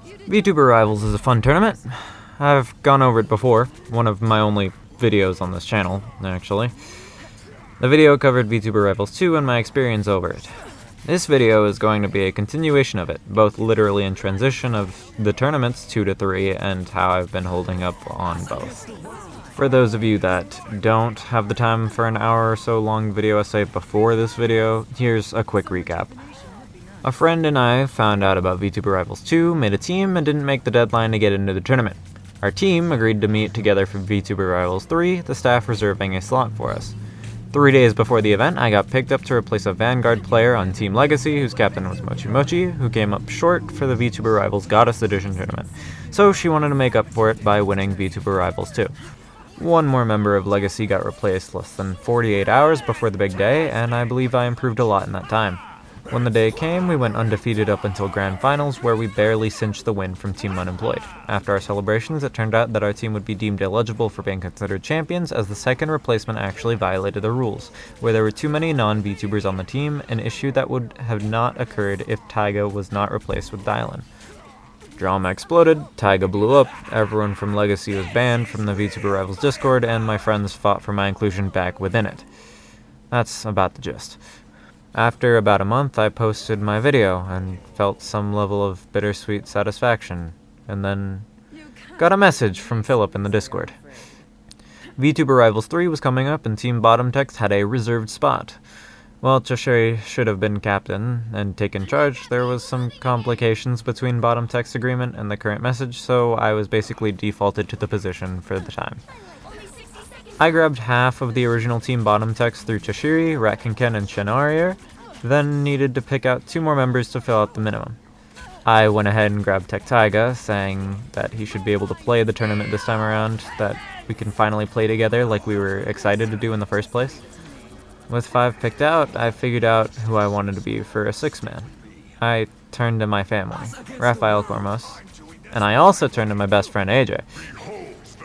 Vtuber Rivals is a fun tournament. I've gone over it before, one of my only videos on this channel, actually. The video covered Vtuber Rivals 2 and my experience over it. This video is going to be a continuation of it, both literally in transition of the tournaments 2 to 3 and how I've been holding up on both. For those of you that don't have the time for an hour or so long video essay before this video, here's a quick recap. A friend and I found out about Vtuber Rivals 2, made a team, and didn't make the deadline to get into the tournament. Our team agreed to meet together for Vtuber Rivals 3, the staff reserving a slot for us. 3 days before the event, I got picked up to replace a Vanguard player on Team Legacy, whose captain was Mochi Mochi, who came up short for the Vtuber Rivals Goddess Edition tournament, so she wanted to make up for it by winning Vtuber Rivals 2. One more member of Legacy got replaced less than 48 hours before the big day, and I believe I improved a lot in that time. When the day came, we went undefeated up until Grand Finals, where we barely cinched the win from Team Unemployed. After our celebrations, it turned out that our team would be deemed eligible for being considered champions, as the second replacement actually violated the rules, where there were too many non-VTubers on the team, an issue that would have not occurred if Taiga was not replaced with Dylan. Drama exploded, Taiga blew up, everyone from Legacy was banned from the Vtuber Rivals Discord, and my friends fought for my inclusion back within it. That's about the gist. After about a month, I posted my video and felt some level of bittersweet satisfaction, and then got a message from Philip in the Discord. Vtuber Rivals 3 was coming up and Team Bottom Text had a reserved spot. While Choshiri should have been captain and taken charge, there was some complications between Bottom Text agreement and the current message, so I was basically defaulted to the position for the time. I grabbed half of the original Team Bottom Text through Choshiri, Ratkinken, and Shenarier, then needed to pick out 2 more members to fill out the minimum. I went ahead and grabbed Tech Taiga, saying that he should be able to play the tournament this time around, that we can finally play together like we were excited to do in the first place. With 5 picked out, I figured out who I wanted to be for a 6-man. I turned to my family, Rafael Cormos, and I also turned to my best friend AJ.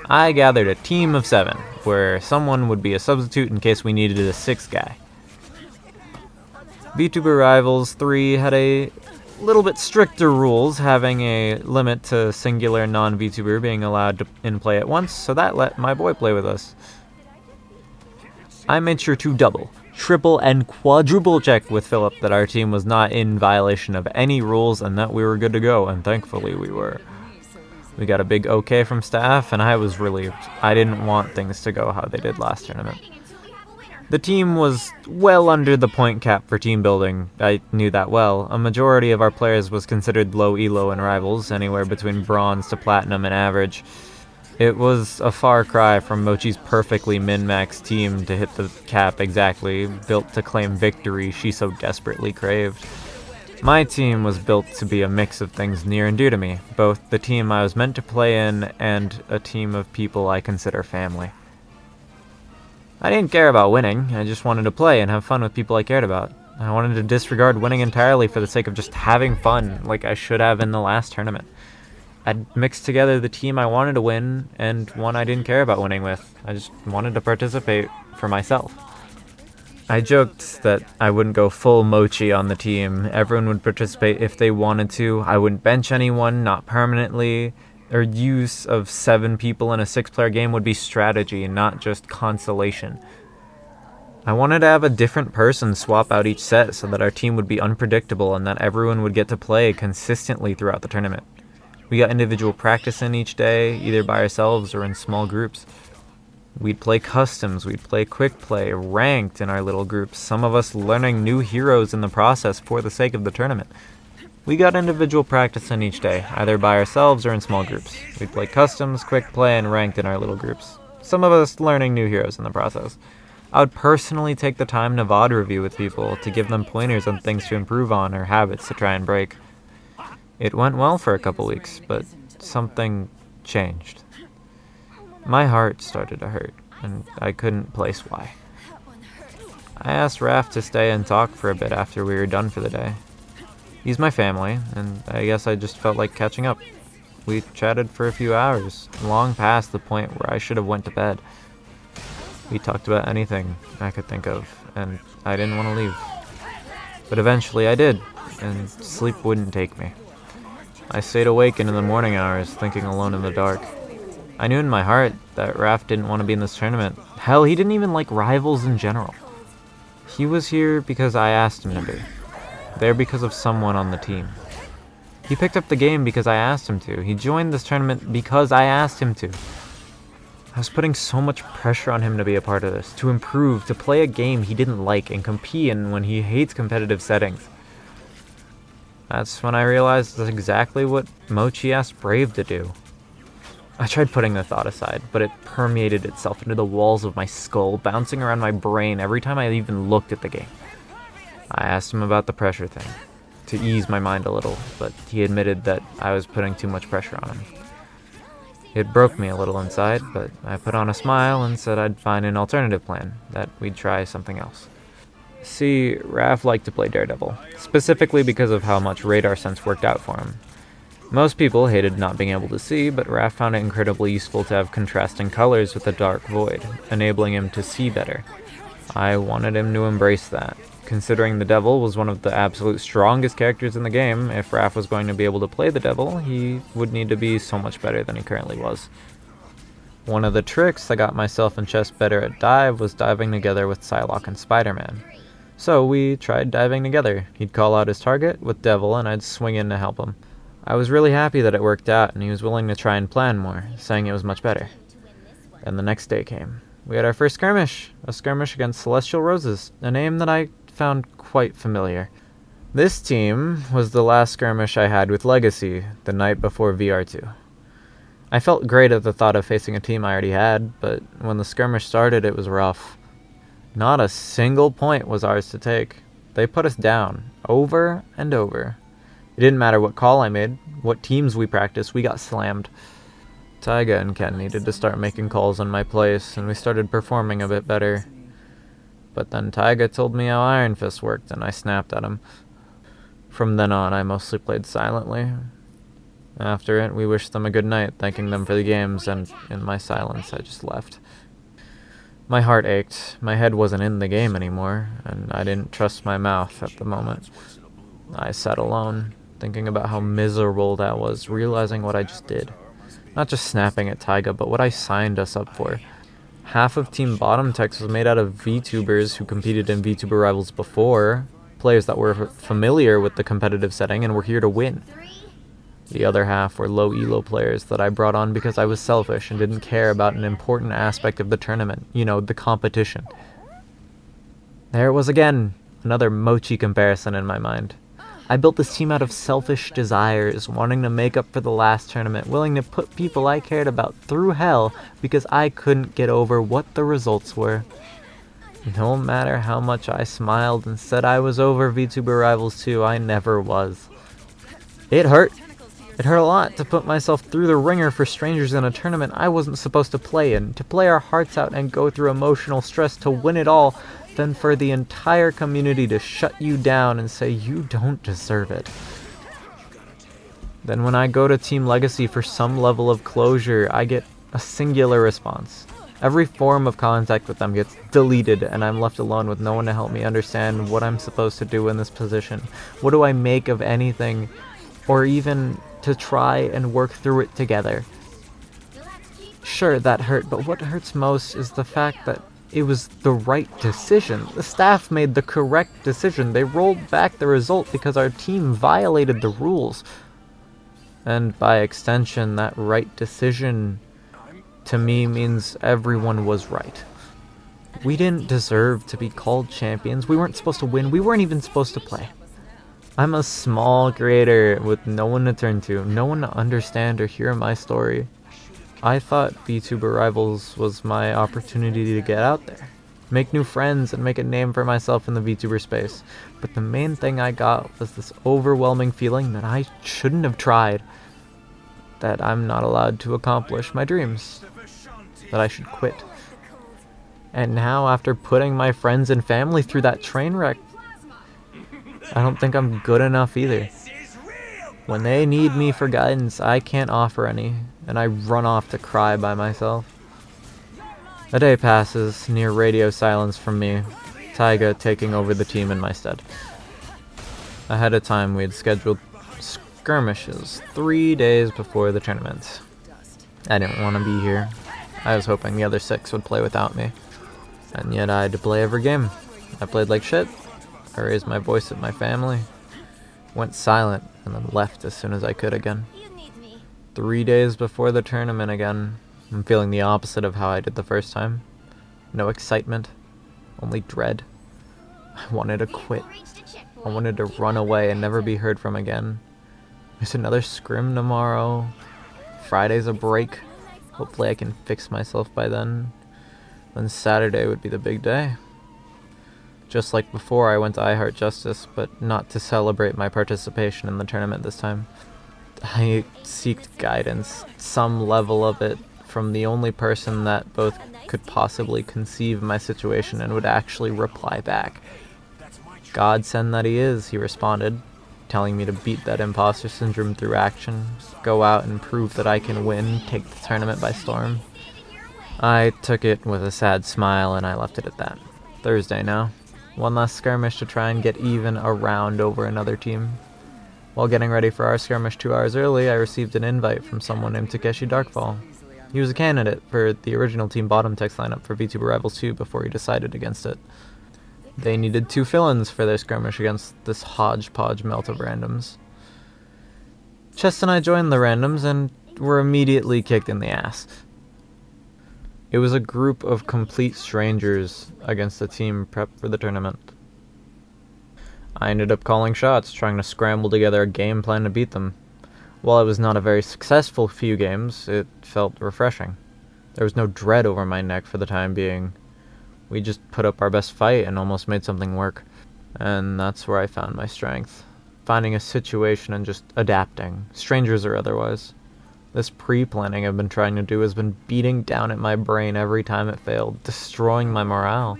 I gathered a team of 7, where someone would be a substitute in case we needed a 6th guy. Vtuber Rivals 3 had a little bit stricter rules, having a limit to singular non-VTuber being allowed to in-play at once, so that let my boy play with us. I made sure to double, triple, and quadruple check with Philip that our team was not in violation of any rules and that we were good to go, and thankfully we were. We got a big okay from staff, and I was relieved. I didn't want things to go how they did last tournament. The team was well under the point cap for team building. I knew that well. A majority of our players was considered low elo in Rivals, anywhere between bronze to platinum in average. It was a far cry from Mochi's perfectly min-max team to hit the cap exactly, built to claim victory she so desperately craved. My team was built to be a mix of things near and dear to me, both the team I was meant to play in and a team of people I consider family. I didn't care about winning, I just wanted to play and have fun with people I cared about. I wanted to disregard winning entirely for the sake of just having fun, like I should have in the last tournament. I'd mixed together the team I wanted to win and one I didn't care about winning with. I just wanted to participate for myself. I joked that I wouldn't go full Mochi on the team. Everyone would participate if they wanted to. I wouldn't bench anyone, not permanently. Or use of 7 people in a 6-player game would be strategy, not just consolation. I wanted to have a different person swap out each set so that our team would be unpredictable and that everyone would get to play consistently throughout the tournament. We got individual practice in each day, either by ourselves or in small groups. We'd play customs, we'd play quick play, ranked in our little groups, some of us learning new heroes in the process for the sake of the tournament. We got individual practice in each day, either by ourselves or in small groups. We'd play customs, quick play, and ranked in our little groups, some of us learning new heroes in the process. I would personally take the time to VOD review with people to give them pointers on things to improve on or habits to try and break. It went well for a couple weeks, but something changed. My heart started to hurt, and I couldn't place why. I asked Raph to stay and talk for a bit after we were done for the day. He's my family, and I guess I just felt like catching up. We chatted for a few hours, long past the point where I should have went to bed. We talked about anything I could think of, and I didn't want to leave. But eventually I did, and sleep wouldn't take me. I stayed awake into the morning hours, thinking alone in the dark. I knew in my heart that Raph didn't want to be in this tournament. Hell, he didn't even like Rivals in general. He was here because I asked him to be. There because of someone on the team. He picked up the game because I asked him to. He joined this tournament because I asked him to. I was putting so much pressure on him to be a part of this, to improve, to play a game he didn't like and compete in when he hates competitive settings. That's when I realized that's exactly what Mochi asked Brave to do. I tried putting the thought aside, but it permeated itself into the walls of my skull, bouncing around my brain every time I even looked at the game. I asked him about the pressure thing, to ease my mind a little, but he admitted that I was putting too much pressure on him. It broke me a little inside, but I put on a smile and said I'd find an alternative plan, that we'd try something else. See, Raph liked to play Daredevil, specifically because of how much radar sense worked out for him. Most people hated not being able to see, but Raph found it incredibly useful to have contrasting colors with a dark void, enabling him to see better. I wanted him to embrace that. Considering the Devil was one of the absolute strongest characters in the game, if Raph was going to be able to play the Devil, he would need to be so much better than he currently was. One of the tricks that got myself and Chess better at dive was diving together with Psylocke and Spider-Man. So we tried diving together. He'd call out his target with Devil and I'd swing in to help him. I was really happy that it worked out and he was willing to try and plan more, saying it was much better. Then the next day came. We had our first skirmish, a skirmish against Celestial Roses, a name that I found quite familiar. This team was the last skirmish I had with Legacy, the night before VR2. I felt great at the thought of facing a team I already had, but when the skirmish started it was rough. Not a single point was ours to take. They put us down, over and over. It didn't matter what call I made, what teams we practiced, we got slammed. Taiga and Ken needed to start making calls in my place, and we started performing a bit better. But then Taiga told me how Iron Fist worked, and I snapped at him. From then on, I mostly played silently. After it, we wished them a good night, thanking them for the games, and in my silence, I just left. My heart ached. My head wasn't in the game anymore, and I didn't trust my mouth at the moment. I sat alone, thinking about how miserable that was, realizing what I just did. Not just snapping at Taiga, but what I signed us up for. Half of Team Bottom Text was made out of VTubers who competed in Vtuber Rivals before, players that were familiar with the competitive setting and were here to win. The other half were low elo players that I brought on because I was selfish and didn't care about an important aspect of the tournament, the competition. There it was again, another Mochi comparison in my mind. I built this team out of selfish desires, wanting to make up for the last tournament, willing to put people I cared about through hell because I couldn't get over what the results were. No matter how much I smiled and said I was over Vtuber Rivals 2, I never was. It hurt. It hurt a lot to put myself through the ringer for strangers in a tournament I wasn't supposed to play in, to play our hearts out and go through emotional stress to win it all, then for the entire community to shut you down and say you don't deserve it. Then when I go to Team Legacy for some level of closure, I get a singular response. Every form of contact with them gets deleted and I'm left alone with no one to help me understand what I'm supposed to do in this position. What do I make of anything, or even to try and work through it together? Sure, that hurt, but what hurts most is the fact that it was the right decision. The staff made the correct decision. They rolled back the result because our team violated the rules. And by extension, that right decision to me means everyone was right. We didn't deserve to be called champions. We weren't supposed to win. We weren't even supposed to play. I'm a small creator with no one to turn to, no one to understand or hear my story. I thought Vtuber Rivals was my opportunity to get out there, make new friends, and make a name for myself in the VTuber space. But the main thing I got was this overwhelming feeling that I shouldn't have tried, that I'm not allowed to accomplish my dreams, that I should quit. And now, after putting my friends and family through that train wreck, I don't think I'm good enough either. When they need me for guidance, I can't offer any, and I run off to cry by myself. A day passes, near radio silence from me, Taiga taking over the team in my stead. Ahead of time, we had scheduled skirmishes 3 days before the tournament. I didn't want to be here. I was hoping the other 6 would play without me. And yet I had to play every game. I played like shit. I raised my voice at my family. Went silent and then left as soon as I could again. 3 days before the tournament again. I'm feeling the opposite of how I did the first time. No excitement. Only dread. I wanted to quit. I wanted to run away and never be heard from again. There's another scrim tomorrow. Friday's a break. Hopefully I can fix myself by then. Then Saturday would be the big day. Just like before, I went to I Heart Justice, but not to celebrate my participation in the tournament this time. I seeked guidance, some level of it, from the only person that both could possibly conceive my situation and would actually reply back. Godsend that he is, he responded, telling me to beat that imposter syndrome through action, go out and prove that I can win, take the tournament by storm. I took it with a sad smile and I left it at that. Thursday now. One last skirmish to try and get even a round over another team. While getting ready for our skirmish 2 hours early, I received an invite from someone named Takeshi Darkfall. He was a candidate for the original Team Bottom Text lineup for Vtuber Rivals 2 before he decided against it. They needed 2 fill-ins for their skirmish against this hodgepodge melt of randoms. Chest and I joined the randoms and were immediately kicked in the ass. It was a group of complete strangers against a team prepped for the tournament. I ended up calling shots, trying to scramble together a game plan to beat them. While it was not a very successful few games, it felt refreshing. There was no dread over my neck for the time being. We just put up our best fight and almost made something work. And that's where I found my strength. Finding a situation and just adapting, strangers or otherwise. This pre-planning I've been trying to do has been beating down at my brain every time it failed, destroying my morale.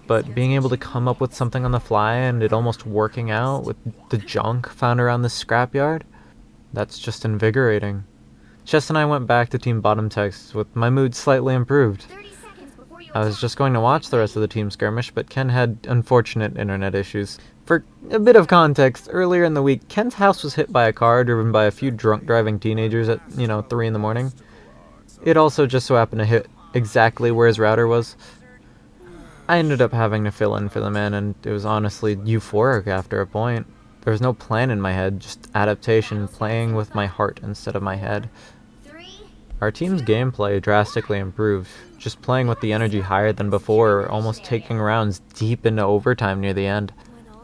But being able to come up with something on the fly and it almost working out with the junk found around the scrapyard, that's just invigorating. Chess and I went back to Team Bottom Text with my mood slightly improved. I was just going to watch the rest of the team skirmish, but Ken had unfortunate internet issues. For a bit of context, earlier in the week, Ken's house was hit by a car driven by a few drunk driving teenagers at, 3 in the morning. It also just so happened to hit exactly where his router was. I ended up having to fill in for the man, and it was honestly euphoric after a point. There was no plan in my head, just adaptation, playing with my heart instead of my head. Our team's gameplay drastically improved, just playing with the energy higher than before, almost taking rounds deep into overtime near the end.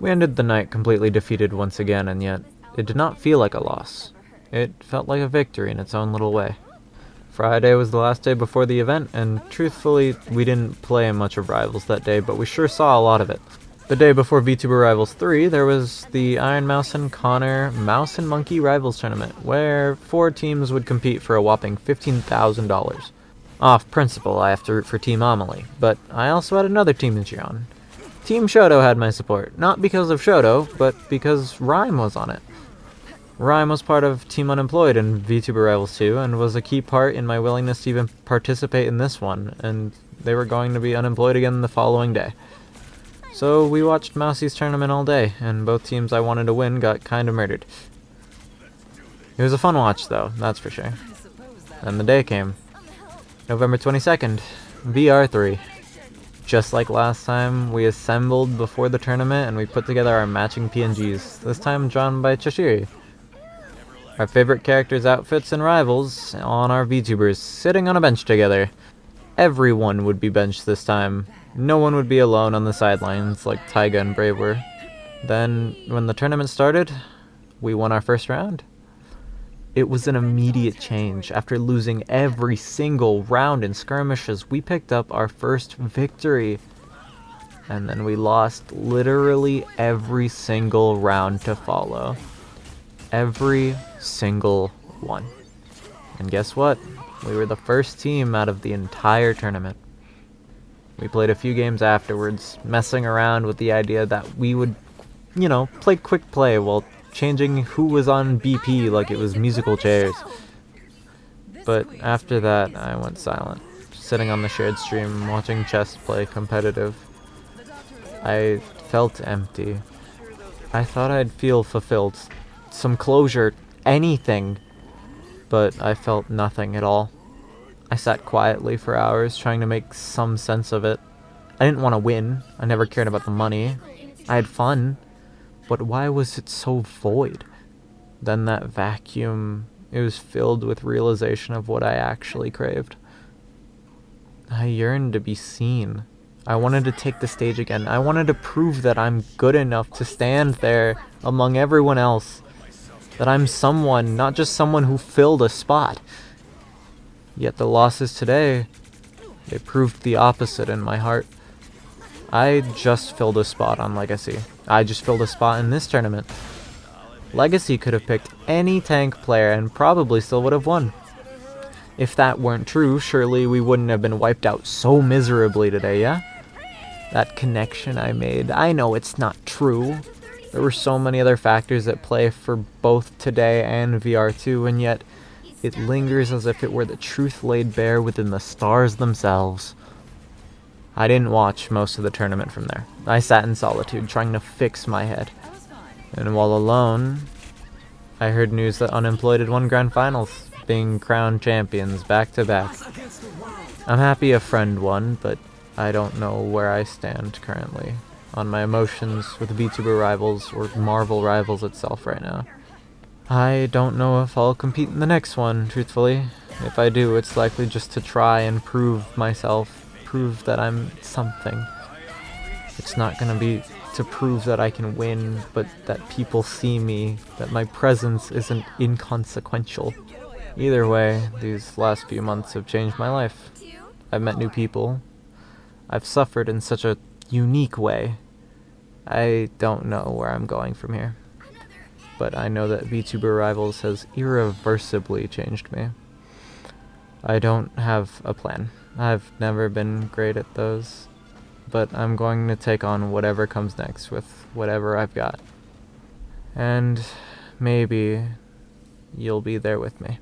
We ended the night completely defeated once again, and yet it did not feel like a loss. It felt like a victory in its own little way. Friday was the last day before the event, and truthfully, we didn't play much of Rivals that day, but we sure saw a lot of it. The day before Vtuber Rivals 3, there was the Iron Mouse and Connor Mouse and Monkey Rivals tournament, where 4 teams would compete for a whopping $15,000. Off principle, I have to root for Team Amelie, but I also had another team to cheer on. Team Shoto had my support, not because of Shoto, but because Rhyme was on it. Rhyme was part of Team Unemployed in Vtuber Rivals 2, and was a key part in my willingness to even participate in this one, and they were going to be unemployed again the following day. So we watched Mousie's tournament all day, and both teams I wanted to win got kinda murdered. It was a fun watch though, that's for sure. And the day came. November 22nd, VR3. Just like last time, we assembled before the tournament and we put together our matching PNGs, this time drawn by Chashiri. Our favorite characters' outfits and rivals on our VTubers, sitting on a bench together. Everyone would be benched this time. No one would be alone on the sidelines like Taiga and Brave were. Then, when the tournament started, we won our first round. It was an immediate change. After losing every single round in skirmishes, we picked up our first victory. And then we lost literally every single round to follow. Every single one. And guess what? We were the first team out of the entire tournament. We played a few games afterwards, messing around with the idea that we would, play quick play while changing who was on BP like it was musical chairs. But after that, I went silent, sitting on the shared stream, watching chess play competitive. I felt empty. I thought I'd feel fulfilled some closure, anything. But I felt nothing at all. I sat quietly for hours trying to make some sense of it. I didn't want to win. I never cared about the money. I had fun. But why was it so void? Then that vacuum, it was filled with realization of what I actually craved. I yearned to be seen. I wanted to take the stage again. I wanted to prove that I'm good enough to stand there among everyone else. That I'm someone, not just someone who filled a spot. Yet the losses today, they proved the opposite in my heart. I just filled a spot on Legacy. I just filled a spot in this tournament. Legacy could have picked any tank player and probably still would have won. If that weren't true, surely we wouldn't have been wiped out so miserably today, yeah? That connection I made, I know it's not true. There were so many other factors at play for both today and VR2, and yet it lingers as if it were the truth laid bare within the stars themselves. I didn't watch most of the tournament from there. I sat in solitude, trying to fix my head. And while alone, I heard news that Unemployed had won Grand Finals, being crowned champions back-to-back. I'm happy a friend won, but I don't know where I stand currently on my emotions with Vtuber Rivals or Marvel Rivals itself right now. I don't know if I'll compete in the next one, truthfully. If I do, it's likely just to try and prove myself, prove that I'm something. It's not gonna be to prove that I can win, but that people see me, that my presence isn't inconsequential. Either way, these last few months have changed my life. I've met new people. I've suffered in such a unique way. I don't know where I'm going from here. But I know that Vtuber Rivals has irreversibly changed me. I don't have a plan. I've never been great at those. But I'm going to take on whatever comes next with whatever I've got. And maybe you'll be there with me.